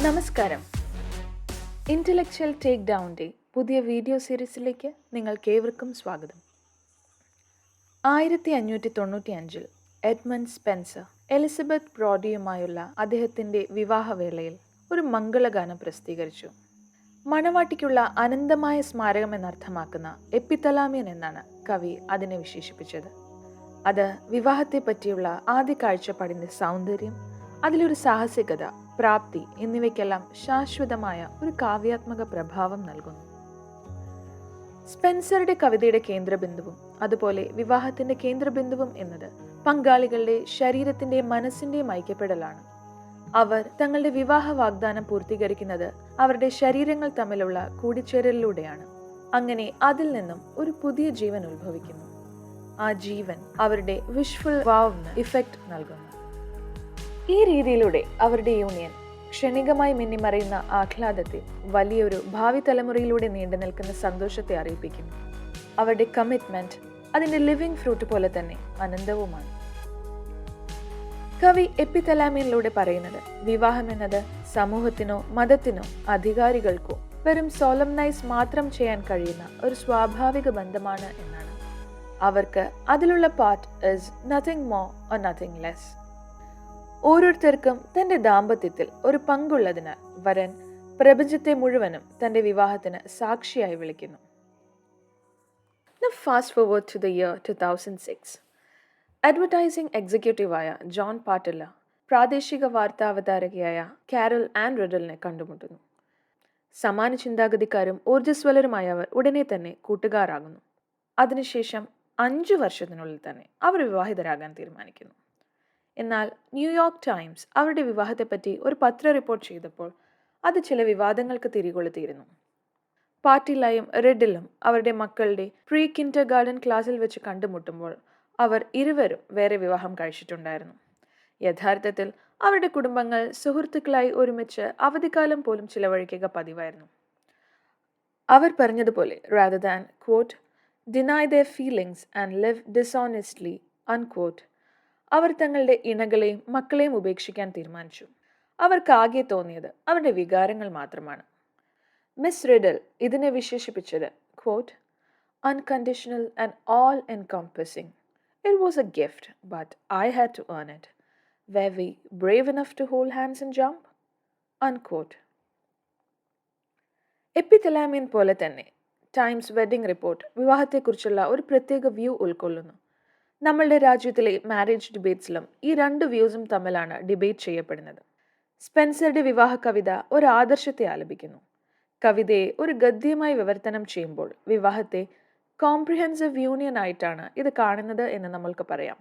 നമസ്കാരം. Intellectual take ഡൗണിൻ്റെ പുതിയ video സീരീസിലേക്ക് നിങ്ങൾക്കേവർക്കും സ്വാഗതം. 1595 എഡ്മണ്ട് സ്പെൻസർ എലിസബത്ത് ബ്രോഡിയുമായുള്ള അദ്ദേഹത്തിൻ്റെ വിവാഹവേളയിൽ ഒരു മംഗളഗാനം പ്രസിദ്ധീകരിച്ചു. മണവാട്ടിക്കുള്ള അനന്തമായ സ്മാരകം എന്നർത്ഥമാക്കുന്ന എപ്പിത്തലാമിയൻ എന്നാണ് കവി അതിനെ വിശേഷിപ്പിച്ചത്. അത് വിവാഹത്തെ പറ്റിയുള്ള ആദ്യ കാഴ്ചപ്പാടിൻ്റെ സൗന്ദര്യം, അതിലൊരു സാഹസികത, പ്രാപ്തി എന്നിവയ്ക്കെല്ലാം ശാശ്വതമായ ഒരു കാവ്യാത്മക പ്രഭാവം നൽകുന്നു. സ്പെൻസറുടെ കവിതയുടെ കേന്ദ്രബിന്ദുവും അതുപോലെ വിവാഹത്തിന്റെ കേന്ദ്രബിന്ദുവും എന്നത് പങ്കാളികളുടെ ശരീരത്തിന്റെയും മനസ്സിന്റെയും ഐക്യപ്പെടലാണ്. അവർ തങ്ങളുടെ വിവാഹ വാഗ്ദാനം പൂർത്തീകരിക്കുന്നത് അവരുടെ ശരീരങ്ങൾ തമ്മിലുള്ള കൂടിച്ചേരലിലൂടെയാണ്. അങ്ങനെ അതിൽ നിന്നും ഒരു പുതിയ ജീവൻ ഉത്ഭവിക്കുന്നു. ആ ജീവൻ അവരുടെ വിഷ്ഫുൾ വാവ്ന് ഇഫക്റ്റ് നൽകുന്നു. ഈ രീതിയിലൂടെ അവരുടെ യൂണിയൻ ക്ഷണികമായി മിന്നിമറയുന്ന ആഹ്ലാദത്തെ വലിയൊരു ഭാവി തലമുറയിലൂടെ നീണ്ടു നിൽക്കുന്ന സന്തോഷത്തെ അറിയിപ്പിക്കുന്നു. അവരുടെ കമ്മിറ്റ്മെന്റ് അതിന്റെ ലിവിംഗ് ഫ്രൂട്ട് പോലെ തന്നെ അനന്തവുമാണ്. കവി എപ്പിത്തലാമിയനിലൂടെ പറയുന്നത് വിവാഹം എന്നത് സമൂഹത്തിനോ മതത്തിനോ അധികാരികൾക്കോ വെറും സോളംനൈസ് മാത്രം ചെയ്യാൻ കഴിയുന്ന ഒരു സ്വാഭാവിക ബന്ധമാണ് എന്നാണ്. അവർക്ക് അതിലുള്ള part is nothing more or nothing less. ഓരോരുത്തർക്കും തന്റെ ദാമ്പത്യത്തിൽ ഒരു പങ്കുള്ളതിനാൽ വരൻ പ്രപഞ്ചത്തെ മുഴുവനും തന്റെ വിവാഹത്തിന് സാക്ഷിയായി വിളിക്കുന്നു. Fast forward to the year 2006. Advertising എക്സിക്യൂട്ടീവായ ജോൺ പാർട്ടില്ല പ്രാദേശിക വാർത്താ അവതാരകയായ കാരൽ ആൻ റിഡലിനെ കണ്ടുമുട്ടുന്നു. സമാന ചിന്താഗതിക്കാരും ഊർജ്ജസ്വലരുമായ അവർ ഉടനെ തന്നെ കൂട്ടുകാരാകുന്നു. അതിനുശേഷം 5 വർഷത്തിനുള്ളിൽ തന്നെ അവർ വിവാഹിതരാകാൻ തീരുമാനിക്കുന്നു. എന്നാൽ ന്യൂയോർക്ക് ടൈംസ് അവരുടെ വിവാഹത്തെപ്പറ്റി ഒരു പത്ര റിപ്പോർട്ട് ചെയ്തപ്പോൾ അത് ചില വിവാദങ്ങൾക്ക് തിരികൊളുത്തിയിരുന്നു. പാർട്ടിലയും റിഡിലും അവരുടെ മക്കളുടെ പ്രീ കിൻഡർ ഗാർഡൻ ക്ലാസ്സിൽ വെച്ച് കണ്ടുമുട്ടുമ്പോൾ അവർ ഇരുവരും വേറെ വിവാഹം കഴിച്ചിട്ടുണ്ടായിരുന്നു. യഥാർത്ഥത്തിൽ അവരുടെ കുടുംബങ്ങൾ സുഹൃത്തുക്കളായി ഒരുമിച്ച് അവധിക്കാലം പോലും ചിലവഴിക്കുക പതിവായിരുന്നു. അവർ പറഞ്ഞതുപോലെ rather than quote deny their feelings and live dishonestly unquote, അവർ തങ്ങളുടെ ഇണകളെയും മക്കളെയും ഉപേക്ഷിക്കാൻ തീരുമാനിച്ചു. അവർക്കാകെ തോന്നിയത് അവരുടെ വികാരങ്ങൾ മാത്രമാണ്. മിസ് റിഡൽ ഇതിനെ വിശേഷിപ്പിച്ചത് quote unconditional and all encompassing. It was a gift, but I had to earn it. Were we brave enough to hold hands and jump? Unquote. Epithalamion പോലെ തന്നെ ടൈംസ് വെഡിംഗ് റിപ്പോർട്ട് വിവാഹത്തെക്കുറിച്ചുള്ള ഒരു പ്രത്യേക വ്യൂ ഉൾക്കൊള്ളുന്നു. നമ്മളുടെ രാജ്യത്തിലെ marriage ഡിബേറ്റ്സിലും ഈ 2 വ്യൂസും തമ്മിലാണ് debate ചെയ്യപ്പെടുന്നത്. സ്പെൻസറുടെ വിവാഹ കവിത ഒരു ആദർശത്തെ ആലപിക്കുന്നു. കവിതയെ ഒരു ഗദ്യമായി വിവർത്തനം ചെയ്യുമ്പോൾ വിവാഹത്തെ കോംപ്രിഹെൻസീവ് യൂണിയൻ ആയിട്ടാണ് ഇത് കാണുന്നത് എന്ന് നമ്മൾക്ക് പറയാം.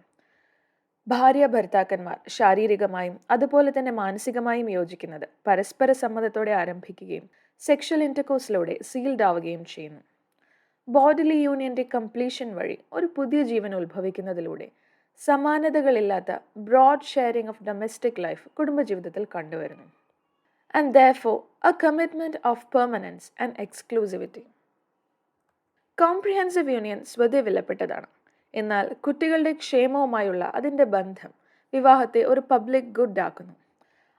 ഭാര്യ ഭർത്താക്കന്മാർ ശാരീരികമായും അതുപോലെ തന്നെ മാനസികമായും യോജിക്കുന്നത് പരസ്പര സമ്മതത്തോടെ ആരംഭിക്കുകയും സെക്ഷൽ ഇന്റർകോഴ്സിലൂടെ സീൽഡ് ആവുകയും ചെയ്യുന്നു. ബോഡിലി യൂണിയന്റെ കംപ്ലീഷൻ വഴി ഒരു പുതിയ ജീവൻ ഉത്ഭവിക്കുന്നതിലൂടെ സമാനതകളില്ലാത്ത broad sharing of domestic life കുടുംബജീവിതത്തിൽ കണ്ടുവരുന്നു. And therefore a commitment of permanence and exclusivity. Comprehensive union സ്വതേ വിലപ്പെട്ടതാണ്. എന്നാൽ കുട്ടികളുടെ ക്ഷേമവുമായുള്ള അതിൻ്റെ ബന്ധം വിവാഹത്തെ ഒരു പബ്ലിക് ഗുഡ് ആക്കുന്നു.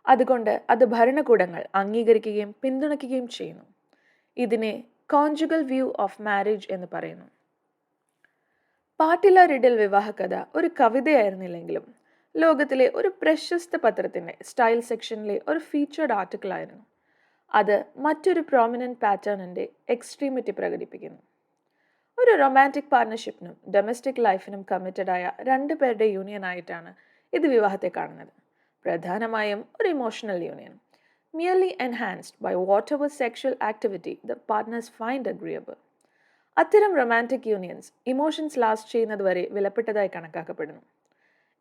അതുകൊണ്ട് അത് ഭരണകൂടങ്ങൾ അംഗീകരിക്കുകയും പിന്തുണയ്ക്കുകയും ചെയ്യുന്നു. ഇതിനെ കോൺജുഗൽ വ്യൂ ഓഫ് മാരേജ് എന്ന് പറയുന്നു. പാർട്ടില റിഡിൽ വിവാഹകഥ ഒരു കവിതയായിരുന്നില്ലെങ്കിലും ലോകത്തിലെ ഒരു പ്രശസ്ത പത്രത്തിൻ്റെ സ്റ്റൈൽ സെക്ഷനിലെ ഒരു ഫീച്ചേർഡ് ആർട്ടിക്കിൾ ആയിരുന്നു. അത് മറ്റൊരു പ്രോമിനന്റ് പാറ്റേണിൻ്റെ എക്സ്ട്രീമിറ്റി പ്രകടിപ്പിക്കുന്നു. ഒരു റൊമാൻറ്റിക് പാർട്ണർഷിപ്പിനും ഡൊമസ്റ്റിക് ലൈഫിനും കമ്മിറ്റഡ് ആയ 2 പേരുടെ യൂണിയൻ ആയിട്ടാണ് ഇത് വിവാഹത്തെ കാണുന്നത്. പ്രധാനമായും ഒരു emotional union, merely enhanced by whatever sexual activity the partners find agreeable. അത്തരം റൊമാൻറ്റിക് യൂണിയൻസ് ഇമോഷൻസ് ലാസ്റ്റ് ചെയ്യുന്നത് വരെ വിലപ്പെട്ടതായി കണക്കാക്കപ്പെടുന്നു.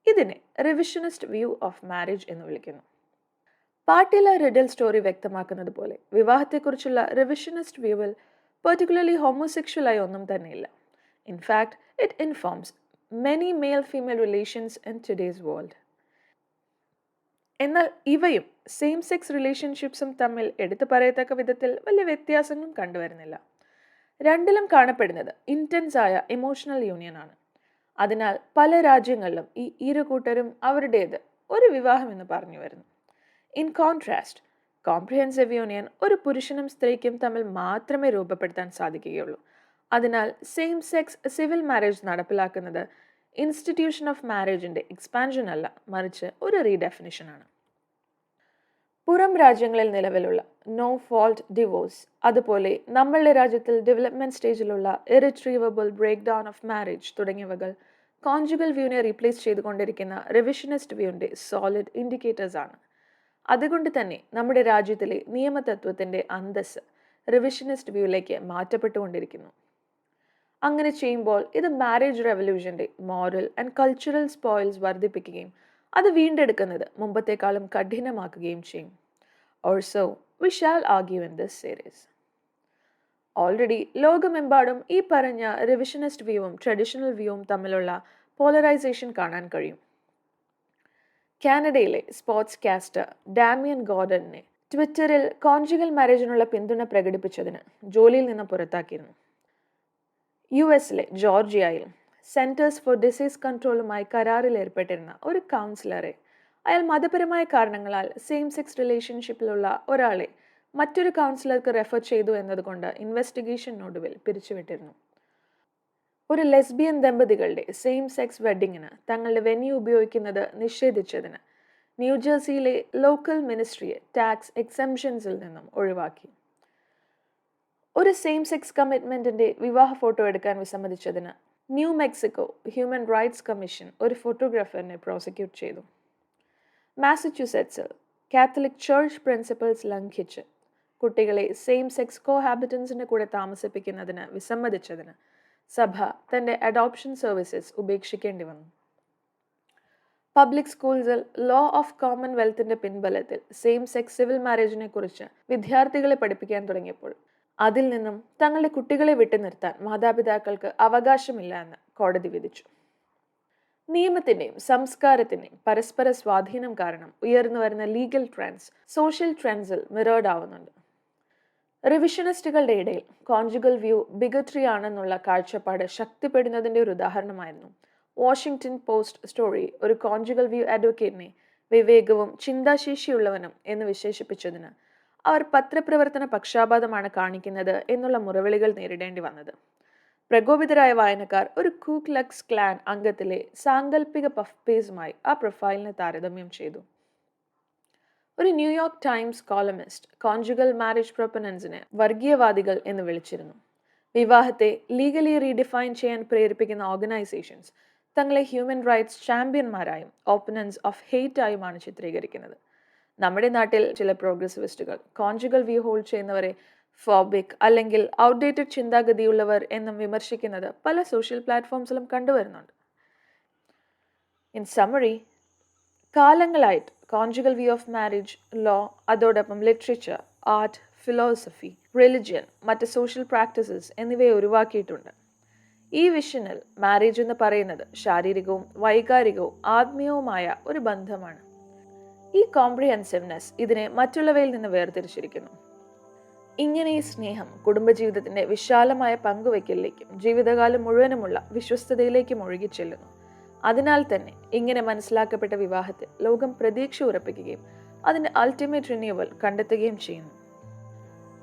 ഇതിനെ റിവിഷനിസ്റ്റ് വ്യൂ ഓഫ് മാരേജ് എന്ന് വിളിക്കുന്നു. പാർട്ടില റിഡിൽ സ്റ്റോറി വ്യക്തമാക്കുന്നത് പോലെ വിവാഹത്തെക്കുറിച്ചുള്ള റിവിഷനിസ്റ്റ് വ്യൂവിൽ പെർട്ടിക്കുലർലി ഹോമോസെക്ഷലായി ഒന്നും തന്നെയില്ല. In fact it informs many male female relations in today's world. എന്നാൽ ഇവയും സെയിം സെക്സ് റിലേഷൻഷിപ്സും തമ്മിൽ എടുത്തു പറയത്തക്ക വിധത്തിൽ വലിയ വ്യത്യാസങ്ങളും കണ്ടുവരുന്നില്ല. രണ്ടിലും കാണപ്പെടുന്നത് ഇൻറ്റൻസ് ആയ ഇമോഷണൽ യൂണിയനാണ്. അതിനാൽ പല രാജ്യങ്ങളിലും ഈ കൂട്ടരും അവരുടേത് ഒരു വിവാഹം എന്ന് പറഞ്ഞു വരുന്നു. ഇൻ കോൺട്രാസ്റ്റ്, കോംപ്രിഹെൻസീവ് യൂണിയൻ ഒരു പുരുഷനും സ്ത്രീക്കും തമ്മിൽ മാത്രമേ രൂപപ്പെടുത്താൻ സാധിക്കുകയുള്ളൂ. അതിനാൽ സെയിം സെക്സ് സിവിൽ മാരേജ് നടപ്പിലാക്കുന്നത് ഇൻസ്റ്റിറ്റ്യൂഷൻ ഓഫ് മാരേജിന്റെ എക്സ്പാൻഷൻ അല്ല, മറിച്ച് ഒരു റീഡെഫിനിഷനാണ്. പുറം രാജ്യങ്ങളിൽ നിലവിലുള്ള നോ ഫോൾട്ട് ഡിവോഴ്സ്, അതുപോലെ നമ്മളുടെ രാജ്യത്തിൽ ഡെവലപ്മെന്റ് സ്റ്റേജിലുള്ള irretrievable breakdown of marriage തുടങ്ങിയവകൾ കോൺജുഗൽ വ്യൂവിനെ റീപ്ലേസ് ചെയ്തുകൊണ്ടിരിക്കുന്ന റിവിഷനിസ്റ്റ് വ്യൂവിന്റെ സോളിഡ് ഇൻഡിക്കേറ്റേഴ്സ് ആണ്. അതുകൊണ്ട് തന്നെ നമ്മുടെ രാജ്യത്തിലെ നിയമതത്വത്തിന്റെ അന്തസ്സ് റിവിഷനിസ്റ്റ് വ്യൂവിലേക്ക് മാറ്റപ്പെട്ടുകൊണ്ടിരിക്കുന്നു. അങ്ങനെ ചെയ്യുമ്പോൾ ഇത് മാരേജ് റെവല്യൂഷന്റെ മോറൽ ആൻഡ് കൾച്ചറൽ സ്പോയിൽസ് വർദ്ധിപ്പിക്കുകയും അത് വീണ്ടെടുക്കുന്നത് മുമ്പത്തെക്കാളും കഠിനമാക്കുകയും ചെയ്യും. Also we shall argue in this series. Already ലോകമെമ്പാടും ഈ പറഞ്ഞ റിവിഷനിസ്റ്റ് വ്യൂവും ട്രഡീഷണൽ വ്യൂവും തമ്മിലുള്ള പോളറൈസേഷൻ കാണാൻ കഴിയും. കാനഡയിലെ സ്പോർട്സ് കാസ്റ്റർ ഡാമിയൻ ഗോർഡനെ ട്വിറ്ററിൽ കോൺജുഗൽ മാരേജിനുള്ള പിന്തുണ പ്രകടിപ്പിച്ചതിന് ജോലിയിൽ നിന്ന് പുറത്താക്കിയിരുന്നു. US-ലെ ജോർജിയയിൽ സെന്റേഴ്സ് ഫോർ ഡിസീസ് കൺട്രോളുമായി കരാറിൽ ഏർപ്പെട്ടിരുന്ന ഒരു കൗൺസിലറെ അയാൾ മതപരമായ കാരണങ്ങളാൽ സെയിം സെക്സ് റിലേഷൻഷിപ്പിലുള്ള ഒരാളെ മറ്റൊരു കൗൺസിലർക്ക് റെഫർ ചെയ്തു എന്നതുകൊണ്ട് ഇൻവെസ്റ്റിഗേഷനൊടുവിൽ പിരിച്ചുവിട്ടിരുന്നു. ഒരു ലെസ്ബിയൻ ദമ്പതികളുടെ സെയിം സെക്സ് വെഡ്ഡിങ്ങിന് തങ്ങളുടെ വെന്യൂ ഉപയോഗിക്കുന്നത് നിഷേധിച്ചതിന് ന്യൂജേഴ്സിയിലെ ലോക്കൽ മിനിസ്ട്രിയെ ടാക്സ് എക്സംഷൻസിൽ നിന്നും ഒഴിവാക്കി. ഒരു സെയിം സെക്സ് കമ്മിറ്റ്മെന്റിന്റെ വിവാഹ ഫോട്ടോ എടുക്കാൻ വിസമ്മതിച്ചതിന് New Mexico human rights commission ഒരു ഫോട്ടോഗ്രാഫറിനെ പ്രോസിക്യൂട്ട് ചെയ്തു. മാസച്യൂസെറ്റ്സിൽ കാത്തലിക് ചർച്ച് പ്രിൻസിപ്പിൾസ് ലംഘിച്ച് കുട്ടികളെ സെയിം സെക്സ് കോഹാബിറ്റൻസിന്റെ കൂടെ താമസിപ്പിക്കുന്നതിന് വിസമ്മതിച്ചതിന് സഭ തന്റെ അഡോപ്ഷൻ സർവീസസ് ഉപേക്ഷിക്കേണ്ടി വന്നു. പബ്ലിക് സ്കൂൾസിൽ ലോ ഓഫ് കോമൺവെൽത്തിന്റെ പിൻബലത്തിൽ സെയിം സെക്സ് സിവിൽ മാരേജിനെ കുറിച്ച് വിദ്യാർത്ഥികളെ പഠിപ്പിക്കാൻ തുടങ്ങിയപ്പോൾ അതിൽ നിന്നും തങ്ങളുടെ കുട്ടികളെ വിട്ടുനിർത്താൻ മാതാപിതാക്കൾക്ക് അവകാശമില്ല എന്ന് കോടതി വിധിച്ചു. നിയമത്തിന്റെയും സംസ്കാരത്തിന്റെയും പരസ്പര സ്വാധീനം കാരണം ഉയർന്നു വരുന്ന ലീഗൽ ട്രെൻഡ്സ് സോഷ്യൽ ട്രെൻഡ്സിൽ മിറേർഡ് ആവുന്നുണ്ട്. റിവിഷനിസ്റ്റുകളുടെ ഇടയിൽ കോൺജുഗൽ വ്യൂ ബിഗട്രി ആണെന്നുള്ള കാഴ്ചപ്പാട് ശക്തിപ്പെടുന്നതിന്റെ ഒരു ഉദാഹരണമായിരുന്നു വാഷിംഗ്ടൺ പോസ്റ്റ് സ്റ്റോറി ഒരു കോൺജുഗൽ വ്യൂ അഡ്വക്കേറ്റിനെ വിവേകവും ചിന്താശേഷിയുള്ളവനും എന്ന് വിശേഷിപ്പിച്ചതിന് അവർ പത്രപ്രവർത്തന പക്ഷാപാതമാണ് കാണിക്കുന്നത് എന്നുള്ള മുറവിളികൾ നേരിടേണ്ടി വന്നത്. പ്രകോപിതരായ വായനക്കാർ ഒരു കൂക്ലക്സ് ക്ലാൻ അംഗത്തിലെ സാങ്കല്പിക പഫ്പേസുമായി ആ പ്രൊഫൈലിനെ താരതമ്യം ചെയ്തു. ഒരു New York times columnist conjugal marriage പ്രൊപ്പനൻസിനെ വർഗീയവാദികൾ എന്ന് വിളിച്ചിരുന്നു. വിവാഹത്തെ ലീഗലി റീഡിഫൈൻ ചെയ്യാൻ പ്രേരിപ്പിക്കുന്ന ഓർഗനൈസേഷൻസ് തങ്ങളെ human rights ചാമ്പ്യന്മാരായും opponents of hate ആയുമാണ് ചിത്രീകരിക്കുന്നത്. നമ്മുടെ നാട്ടിൽ ചില പ്രോഗ്രസിവിസ്റ്റുകൾ കോൺജുഗൽ വ്യൂ ഹോൾഡ് ചെയ്യുന്നവരെ ഫോബിക് അല്ലെങ്കിൽ ഔട്ട്ഡേറ്റഡ് ചിന്താഗതിയുള്ളവർ എന്നും വിമർശിക്കുന്നത് പല സോഷ്യൽ പ്ലാറ്റ്ഫോംസിലും കണ്ടുവരുന്നുണ്ട്. ഇൻ സമ്മറി, കാലങ്ങളായിട്ട് conjugal view of marriage, law, അതോടൊപ്പം ലിറ്ററേച്ചർ, ആർട്ട്, ഫിലോസഫി, റിലിജിയൻ, മറ്റ് സോഷ്യൽ പ്രാക്ടീസസ് എന്നിവയെ ഒഴിവാക്കിയിട്ടുണ്ട്. ഈ വിഷനിൽ മാരേജ് എന്ന് പറയുന്നത് ശാരീരികവും വൈകാരികവും ആത്മീയവുമായ ഒരു ബന്ധമാണ്. ഈ കോംപ്രിഹെൻസീവ്നെസ് ഇതിനെ മറ്റുള്ളവയിൽ നിന്ന് വേർതിരിച്ചിരിക്കുന്നു. ഇങ്ങനെ ഈ സ്നേഹം കുടുംബജീവിതത്തിന്റെ വിശാലമായ പങ്കുവയ്ക്കലിലേക്കും ജീവിതകാലം മുഴുവനുമുള്ള വിശ്വസ്തതയിലേക്കും ഒഴുകിച്ചെല്ലുന്നു. അതിനാൽ തന്നെ ഇങ്ങനെ മനസ്സിലാക്കപ്പെട്ട വിവാഹത്തിൽ ലോകം പ്രതീക്ഷ ഉറപ്പിക്കുകയും അതിന്റെ അൾട്ടിമേറ്റ് റിന്യൂവൽ കണ്ടെത്തുകയും ചെയ്യുന്നു.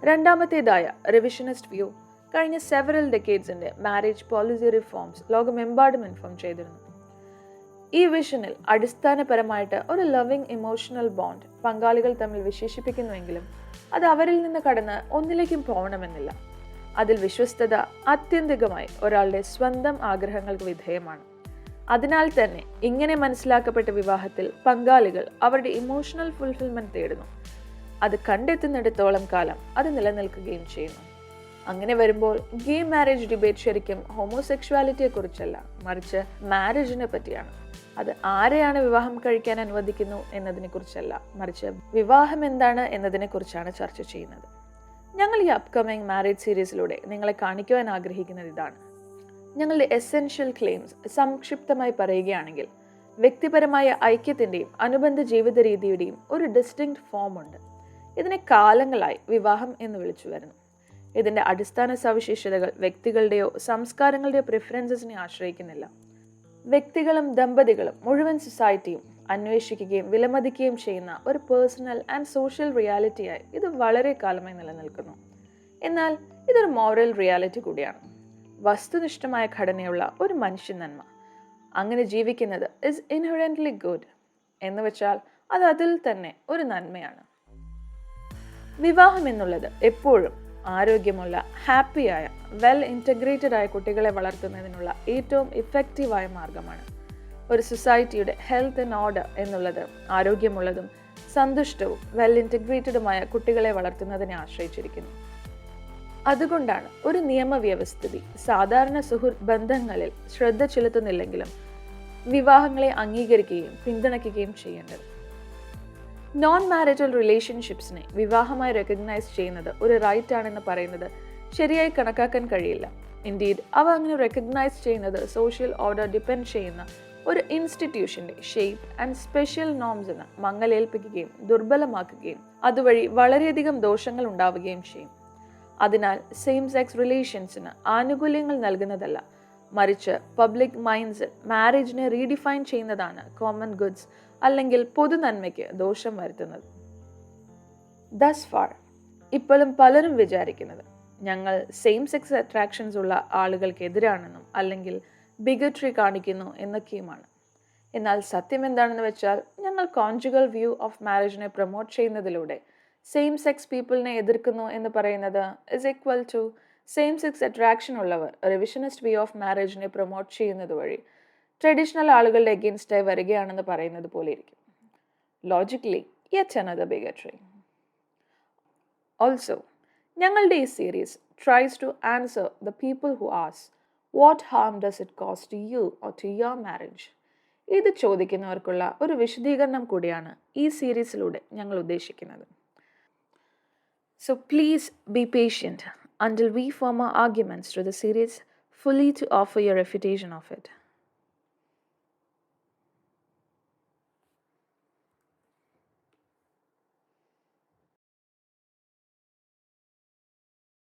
രണ്ടാമത്തേതായ റിവിഷനിസ്റ്റ് വ്യൂ കഴിഞ്ഞ സെവറൽ ഡെക്കേഡ്സിന്റെ മാരേജ് പോളിസി റിഫോംസ് ലോകമെമ്പാടും ഇൻഫോം ചെയ്തിരുന്നു. ഈ വിഷനിൽ അടിസ്ഥാനപരമായിട്ട് ഒരു ലവിംഗ് ഇമോഷണൽ ബോണ്ട് പങ്കാളികൾ തമ്മിൽ വിശേഷിപ്പിക്കുന്നുവെങ്കിലും അത് അവരിൽ നിന്ന് കടന്ന് ഒന്നിലേക്കും പോകണമെന്നില്ല. അതിൽ വിശ്വസ്തത ആത്യന്തികമായി ഒരാളുടെ സ്വന്തം ആഗ്രഹങ്ങൾക്ക് വിധേയമാണ്. അതിനാൽ തന്നെ ഇങ്ങനെ മനസ്സിലാക്കപ്പെട്ട വിവാഹത്തിൽ പങ്കാളികൾ അവരുടെ ഇമോഷണൽ ഫുൾഫിൽമെന്റ് തേടുന്നു. അത് കണ്ടെത്തുന്നിടത്തോളം കാലം അത് നിലനിൽക്കുകയും ചെയ്യുന്നു. അങ്ങനെ വരുമ്പോൾ ഗേ മാരേജ് ഡിബേറ്റ് ശരിക്കും ഹോമോസെക്ഷുവാലിറ്റിയെ കുറിച്ചല്ല, മറിച്ച് മാരേജിനെ പറ്റിയാണ്. അത് ആരെയാണ് വിവാഹം കഴിക്കാൻ അനുവദിക്കുന്നു എന്നതിനെ കുറിച്ചല്ല, മറിച്ച് വിവാഹം എന്താണ് എന്നതിനെ കുറിച്ചാണ് ചർച്ച ചെയ്യുന്നത്. ഞങ്ങൾ ഈ അപ്കമിങ് മാരേജ് സീരീസിലൂടെ നിങ്ങളെ കാണിക്കുവാൻ ആഗ്രഹിക്കുന്നത് ഇതാണ്. ഞങ്ങളുടെ എസെൻഷ്യൽ ക്ലെയിംസ് സംക്ഷിപ്തമായി പറയുകയാണെങ്കിൽ, വ്യക്തിപരമായ ഐക്യത്തിന്റെയും അനുബന്ധ ജീവിത രീതിയുടെയും ഒരു ഡിസ്റ്റിങ്ക്ട് ഫോം ഉണ്ട്. ഇതിനെ കാലങ്ങളായി വിവാഹം എന്ന് വിളിച്ചു വരുന്നു. ഇതിന്റെ അടിസ്ഥാന സവിശേഷതകൾ വ്യക്തികളുടെയോ സംസ്കാരങ്ങളുടെയോ പ്രിഫറൻസസിനെ ആശ്രയിക്കുന്നില്ല. വ്യക്തികളും ദമ്പതികളും മുഴുവൻ സൊസൈറ്റിയും അന്വേഷിക്കുകയും വിലമതിക്കുകയും ചെയ്യുന്ന ഒരു പേഴ്സണൽ ആൻഡ് സോഷ്യൽ റിയാലിറ്റിയായി ഇത് വളരെ കാലമായി നിലനിൽക്കുന്നു. എന്നാൽ ഇതൊരു മോറൽ റിയാലിറ്റി കൂടിയാണ്. വസ്തുനിഷ്ഠമായ ഘടനയുള്ള ഒരു മനുഷ്യ നന്മ, അങ്ങനെ ജീവിക്കുന്നത് ഇസ് ഇൻഹെറന്റ്ലി ഗുഡ് എന്ന് വെച്ചാൽ അത് അതിൽ തന്നെ ഒരു നന്മയാണ്. വിവാഹം എന്നുള്ളത് എപ്പോഴും ആരോഗ്യമുള്ള, ഹാപ്പിയായ, വെൽ ഇൻറ്റഗ്രേറ്റഡ് ആയ കുട്ടികളെ വളർത്തുന്നതിനുള്ള ഏറ്റവും ഇഫക്റ്റീവായ മാർഗമാണ്. ഒരു സൊസൈറ്റിയുടെ ഹെൽത്ത് ആൻഡ് ഓർഡർ എന്നുള്ളത് ആരോഗ്യമുള്ളതും സന്തുഷ്ടവും വെൽ ഇൻറ്റഗ്രേറ്റഡുമായ കുട്ടികളെ വളർത്തുന്നതിനെ ആശ്രയിച്ചിരിക്കുന്നു. അതുകൊണ്ടാണ് ഒരു നിയമവ്യവസ്ഥിതി സാധാരണ സുഹൃത്ത് ബന്ധങ്ങളിൽ ശ്രദ്ധ ചെലുത്തുന്നില്ലെങ്കിലും വിവാഹങ്ങളെ അംഗീകരിക്കുകയും പിന്തുണയ്ക്കുകയും ചെയ്യേണ്ടത്. നോൺ മാരിറ്റൽ റിലേഷൻഷിപ്സിനെ വിവാഹമായി റെക്കഗ്നൈസ് ചെയ്യുന്നത് ഒരു റൈറ്റ് ആണെന്ന് പറയുന്നത് ശരിയായി കണക്കാക്കാൻ കഴിയില്ല. ഇൻഡീഡ് അവ അങ്ങനെ റെക്കഗ്നൈസ് ചെയ്യുന്നത് സോഷ്യൽ ഓർഡർ ഡിപ്പെൻഡ് ചെയ്യുന്ന ഒരു ഇൻസ്റ്റിറ്റ്യൂഷന്റെ ഷേപ്പ് ആൻഡ് സ്പെഷ്യൽ നോംസിന് മങ്ങലേൽപ്പിക്കുകയും ദുർബലമാക്കുകയും അതുവഴി വളരെയധികം ദോഷങ്ങൾ ഉണ്ടാവുകയും ചെയ്യും. അതിനാൽ സെയിം സെക്സ് റിലേഷൻസിന് ആനുകൂല്യങ്ങൾ നൽകുന്നതല്ല, മറിച്ച് പബ്ലിക് മൈൻഡ്സിൽ മാരേജിനെ റീഡിഫൈൻ ചെയ്യുന്നതാണ് കോമൺ ഗുഡ്സ് അല്ലെങ്കിൽ പൊതു നന്മയ്ക്ക് ദോഷം വരുത്തുന്നത്. ദസ് ഫാർ ഇപ്പോഴും പലരും വിചാരിക്കുന്നത് ഞങ്ങൾ സെയിം സെക്സ് അട്രാക്ഷൻസ് ഉള്ള ആളുകൾക്കെതിരാണെന്നും അല്ലെങ്കിൽ ബിഗട്രി കാണിക്കുന്നു എന്നൊക്കെയുമാണ്. എന്നാൽ സത്യം എന്താണെന്ന് വെച്ചാൽ ഞങ്ങൾ കോൺജുഗൽ വ്യൂ ഓഫ് മാരേജിനെ പ്രൊമോട്ട് ചെയ്യുന്നതിലൂടെ സെയിം സെക്സ് പീപ്പിളിനെ എതിർക്കുന്നു എന്ന് പറയുന്നത് is equal to same sex attraction ഉള്ളവർ റിവിഷനിസ്റ്റ് വ്യൂ ഓഫ് മാരേജിനെ പ്രൊമോട്ട് ചെയ്യുന്നത് വഴി ട്രഡീഷണൽ ആളുകളുടെ എഗെയിൻസ്റ്റായി വരികയാണെന്ന് പറയുന്നത് പോലെ ഇരിക്കും. Logically yet another bigotry. Also ഞങ്ങളുടെ ഈ series tries to answer the people who ask what harm does it cause to you or to your marriage. ഇത് ചോദിക്കുന്നവർക്കുള്ള ഒരു വിശദീകരണം കൂടിയാണ് ഈ സീരീസിലൂടെ ഞങ്ങൾ ഉദ്ദേശിക്കുന്നത്. So please be patient until we form our arguments to the series fully to offer your refutation of it.